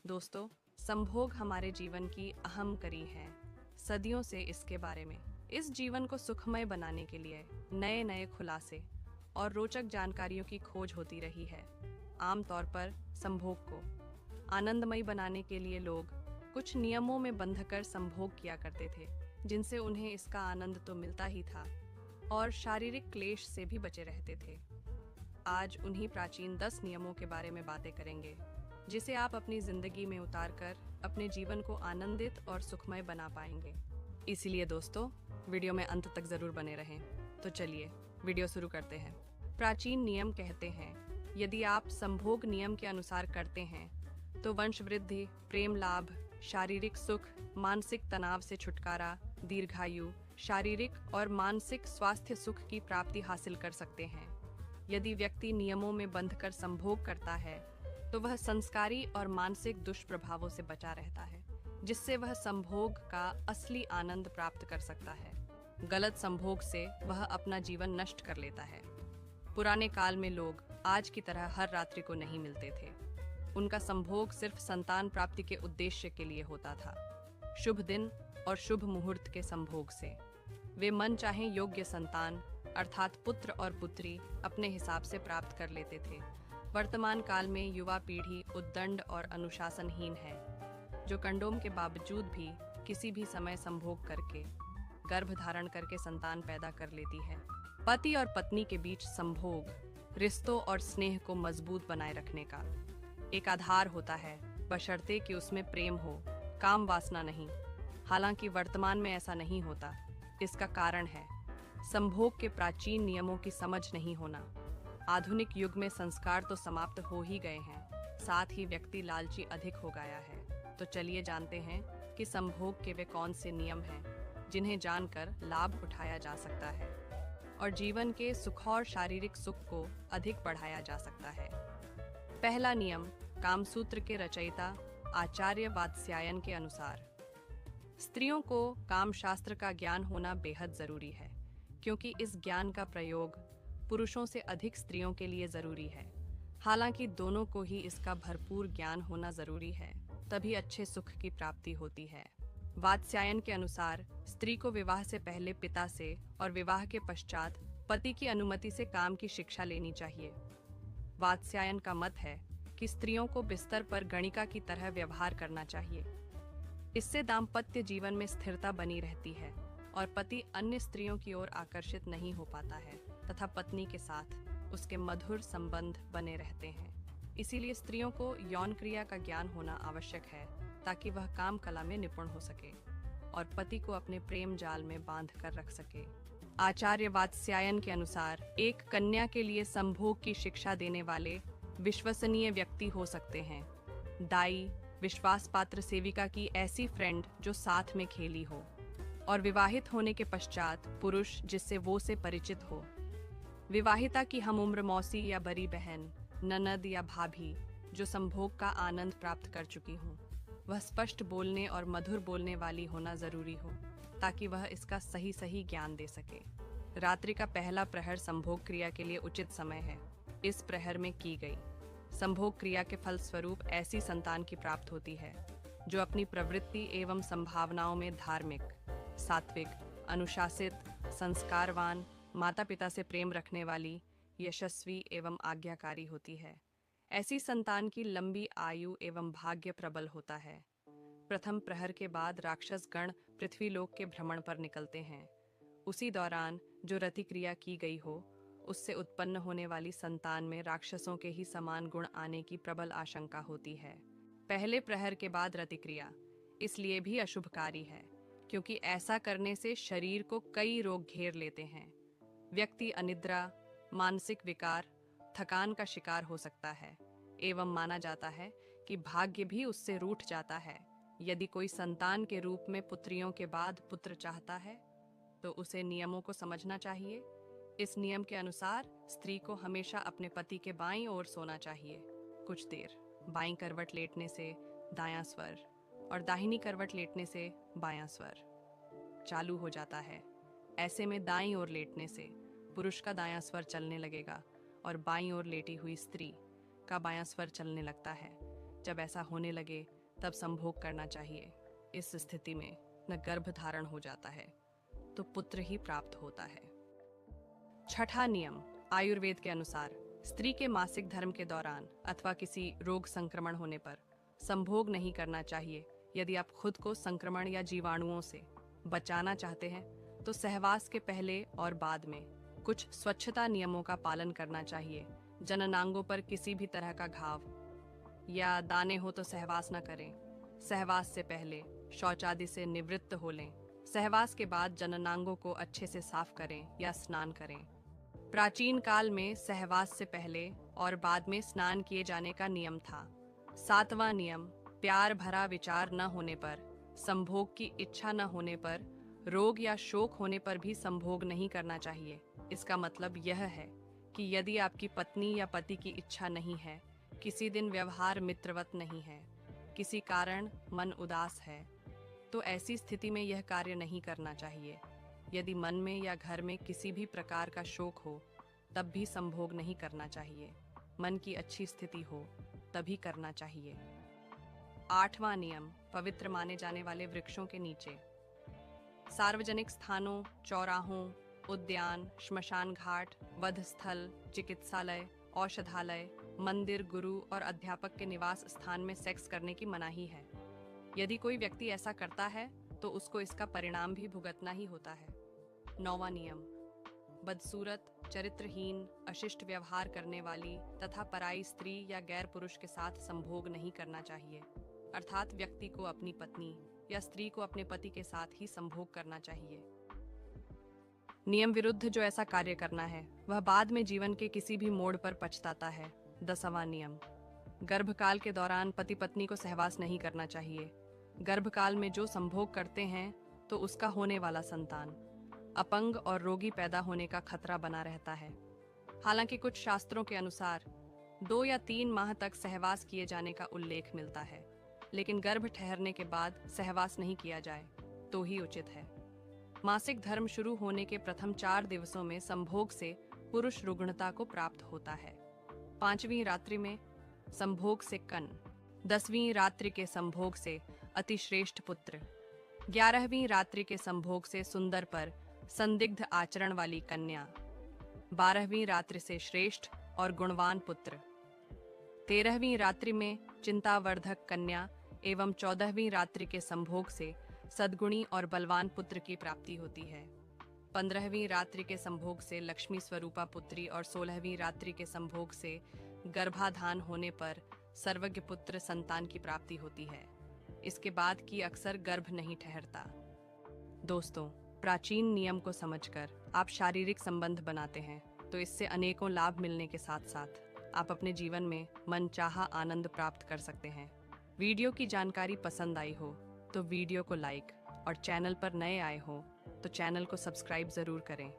दोस्तों, संभोग हमारे जीवन की अहम कड़ी है। सदियों से इसके बारे में इस जीवन को सुखमय बनाने के लिए नए नए खुलासे और रोचक जानकारियों की खोज होती रही है। आमतौर पर संभोग को आनंदमयी बनाने के लिए लोग कुछ नियमों में बंधकर संभोग किया करते थे, जिनसे उन्हें इसका आनंद तो मिलता ही था और शारीरिक क्लेश से भी बचे रहते थे। आज उन्हीं प्राचीन 10 नियमों के बारे में बातें करेंगे, जिसे आप अपनी जिंदगी में उतारकर अपने जीवन को आनंदित और सुखमय बना पाएंगे। इसीलिए दोस्तों, वीडियो में अंत तक जरूर बने रहें। तो चलिए वीडियो शुरू करते हैं। प्राचीन नियम कहते हैं, यदि आप संभोग नियम के अनुसार करते हैं तो वंश वृद्धि, प्रेम लाभ, शारीरिक सुख, मानसिक तनाव से छुटकारा, दीर्घायु, शारीरिक और मानसिक स्वास्थ्य सुख की प्राप्ति हासिल कर सकते हैं। यदि व्यक्ति नियमों में बंधकर संभोग करता है तो वह संस्कारी और मानसिक दुष्प्रभावों से बचा रहता है, जिससे वह संभोग का असली आनंद प्राप्त कर सकता है। गलत संभोग से वह अपना जीवन नष्ट कर लेता है। पुराने काल में लोग आज की तरह हर रात्रि को नहीं मिलते थे। उनका संभोग सिर्फ संतान प्राप्ति के उद्देश्य के लिए होता था। शुभ दिन और शुभ मुहूर्त के संभोग से वे मन चाहे योग्य संतान अर्थात पुत्र और पुत्री अपने हिसाब से प्राप्त कर लेते थे। वर्तमान काल में युवा पीढ़ी उद्दंड और अनुशासनहीन है, जो कंडोम के बावजूद भी किसी भी समय संभोग करके गर्भ धारण करके संतान पैदा कर लेती है। पति और पत्नी के बीच संभोग रिश्तों और स्नेह को मजबूत बनाए रखने का एक आधार होता है, बशर्ते कि उसमें प्रेम हो, काम वासना नहीं। हालांकि वर्तमान में ऐसा नहीं होता। इसका कारण है संभोग के प्राचीन नियमों की समझ नहीं होना। आधुनिक युग में संस्कार तो समाप्त हो ही गए हैं, साथ ही व्यक्ति लालची अधिक हो गया है। तो चलिए जानते हैं कि संभोग के वे कौन से नियम हैं जिन्हें जानकर लाभ उठाया जा सकता है और जीवन के सुख और शारीरिक सुख को अधिक बढ़ाया जा सकता है। पहला नियम कामसूत्र के रचयिता आचार्य वात्स्यायन के अनुसार, स्त्रियों को कामशास्त्र का ज्ञान होना बेहद जरूरी है, क्योंकि इस ज्ञान का प्रयोग पुरुषों से अधिक स्त्रियों के लिए जरूरी है। हालांकि दोनों को ही इसका भरपूर ज्ञान होना जरूरी है, तभी अच्छे सुख की प्राप्ति होती है। वात्स्यायन के अनुसार स्त्री को विवाह से पहले पिता से और विवाह के पश्चात पति की अनुमति से काम की शिक्षा लेनी चाहिए। वात्स्यायन का मत है कि स्त्रियों को बिस्तर पर गणिका की तरह व्यवहार करना चाहिए। इससे दाम्पत्य जीवन में स्थिरता बनी रहती है और पति अन्य स्त्रियों की ओर आकर्षित नहीं हो पाता है तथा पत्नी के साथ उसके मधुर संबंध बने रहते हैं। इसीलिए स्त्रियों को यौन क्रिया का ज्ञान होना आवश्यक है, ताकि वह काम कला में निपुण हो सके और पति को अपने प्रेम जाल में बांध कर रख सके। आचार्य वात्स्यायन के अनुसार एक कन्या के लिए संभोग की शिक्षा देने वाले विश्वसनीय व्यक्ति हो सकते हैं। दाई, विश्वास पात्र सेविका की ऐसी फ्रेंड जो साथ में खेली हो, और विवाहित होने के पश्चात पुरुष जिससे वो से परिचित हो। विवाहिता की हमउम्र मौसी या बड़ी बहन, ननद या भाभी जो संभोग का आनंद प्राप्त कर चुकी हो। वह स्पष्ट बोलने और मधुर बोलने वाली होना जरूरी हो, ताकि वह इसका सही सही ज्ञान दे सके। रात्रि का पहला प्रहर संभोग क्रिया के लिए उचित समय है। इस प्रहर में की गई संभोग क्रिया के फलस्वरूप ऐसी संतान की प्राप्त होती है जो अपनी प्रवृत्ति एवं संभावनाओं में धार्मिक, सात्विक, अनुशासित, संस्कारवान, माता पिता से प्रेम रखने वाली, यशस्वी एवं आज्ञाकारी होती है। ऐसी संतान की लंबी आयु एवं भाग्य प्रबल होता है। प्रथम प्रहर के बाद राक्षस गण पृथ्वी लोक के भ्रमण पर निकलते हैं। उसी दौरान जो रति क्रिया की गई हो, उससे उत्पन्न होने वाली संतान में राक्षसों के ही समान गुण आने की प्रबल आशंका होती है। पहले प्रहर के बाद रति क्रिया इसलिए भी अशुभकारी है, क्योंकि ऐसा करने से शरीर को कई रोग घेर लेते हैं। व्यक्ति अनिद्रा, मानसिक विकार, थकान का शिकार हो सकता है एवं माना जाता है कि भाग्य भी उससे रूठ जाता है। यदि कोई संतान के रूप में पुत्रियों के बाद पुत्र चाहता है तो उसे नियमों को समझना चाहिए। इस नियम के अनुसार स्त्री को हमेशा अपने पति के बाईं ओर सोना चाहिए। कुछ देर बाईं करवट लेटने से दायां स्वर और दाहिनी करवट लेटने से बायां स्वर चालू हो जाता है। ऐसे में दाईं ओर लेटने से पुरुष का दायां स्वर चलने लगेगा और बाईं ओर लेटी हुई स्त्री का बायां स्वर चलने लगता है। जब ऐसा होने लगे तब संभोग करना चाहिए। इस स्थिति में न गर्भ धारण हो जाता है तो पुत्र ही प्राप्त होता है। छठा नियम, आयुर्वेद के अनुसार स्त्री के मासिक धर्म के दौरान अथवा किसी रोग संक्रमण होने पर संभोग नहीं करना चाहिए। यदि आप खुद को संक्रमण या जीवाणुओं से बचाना चाहते हैं तो सहवास के पहले और बाद में कुछ स्वच्छता नियमों का पालन करना चाहिए। जननांगों पर किसी भी तरह का घाव या दाने हो तो सहवास न करें। सहवास से पहले शौच आदि से निवृत्त हो लें। सहवास के बाद जननांगों को अच्छे से साफ करें या स्नान करें। प्राचीन काल में सहवास से पहले और बाद में स्नान किए जाने का नियम था। सातवां नियम, प्यार भरा विचार न होने पर, संभोग की इच्छा न होने पर, रोग या शोक होने पर भी संभोग नहीं करना चाहिए। इसका मतलब यह है कि यदि आपकी पत्नी या पति की इच्छा नहीं है, किसी दिन व्यवहार मित्रवत नहीं है, किसी कारण मन उदास है, तो ऐसी स्थिति में यह कार्य नहीं करना चाहिए। यदि मन में या घर में किसी भी प्रकार का शोक हो तब भी संभोग नहीं करना चाहिए। मन की अच्छी स्थिति हो तभी करना चाहिए। आठवां नियम, पवित्र माने जाने वाले वृक्षों के नीचे, सार्वजनिक स्थानों, चौराहों, उद्यान, श्मशान घाट, वध स्थल, चिकित्सालय, औषधालय, मंदिर, गुरु और अध्यापक के निवास स्थान में सेक्स करने की मनाही है। यदि कोई व्यक्ति ऐसा करता है तो उसको इसका परिणाम भी भुगतना ही होता है। नौवां नियम, बदसूरत, चरित्रहीन, अशिष्ट व्यवहार करने वाली तथा पराई स्त्री या गैर पुरुष के साथ संभोग नहीं करना चाहिए। अर्थात व्यक्ति को अपनी पत्नी या स्त्री को अपने पति के साथ ही संभोग करना चाहिए। नियम विरुद्ध जो ऐसा कार्य करना है वह बाद में जीवन के किसी भी मोड़ पर पछताता है। 10वां नियम, गर्भकाल के दौरान पति पत्नी को सहवास नहीं करना चाहिए। गर्भकाल में जो संभोग करते हैं तो उसका होने वाला संतान अपंग और रोगी पैदा होने का खतरा बना रहता है। हालांकि कुछ शास्त्रों के अनुसार 2 या 3 माह तक सहवास किए जाने का उल्लेख मिलता है, लेकिन गर्भ ठहरने के बाद सहवास नहीं किया जाए तो ही उचित है। मासिक धर्म शुरू होने के प्रथम 4 दिवसों में संभोग से पुरुष रुग्णता को प्राप्त होता है। 5वीं रात्रि में संभोग से कन, 10वीं रात्रि के संभोग से अतिश्रेष्ठ पुत्र, 11वीं रात्रि के संभोग से सुंदर पर संदिग्ध आचरण वाली कन्या, 12वीं रात्रि से श्रेष्ठ और गुणवान पुत्र, 13वीं रात्रि में चिंतावर्धक कन्या एवं 14वीं रात्रि के संभोग से सद्गुणी और बलवान पुत्र की प्राप्ति होती है। 15वीं रात्रि के संभोग से लक्ष्मी स्वरूपा पुत्री और 16वीं रात्रि के संभोग से गर्भाधान होने पर सर्वज्ञ पुत्र संतान की प्राप्ति होती है। इसके बाद की अक्सर गर्भ नहीं ठहरता। दोस्तों, प्राचीन नियम को समझकर आप शारीरिक संबंध बनाते हैं तो इससे अनेकों लाभ मिलने के साथ साथ आप अपने जीवन में मनचाहा आनंद प्राप्त कर सकते हैं। वीडियो की जानकारी पसंद आई हो तो वीडियो को लाइक और चैनल पर नए आए हो तो चैनल को सब्सक्राइब जरूर करें।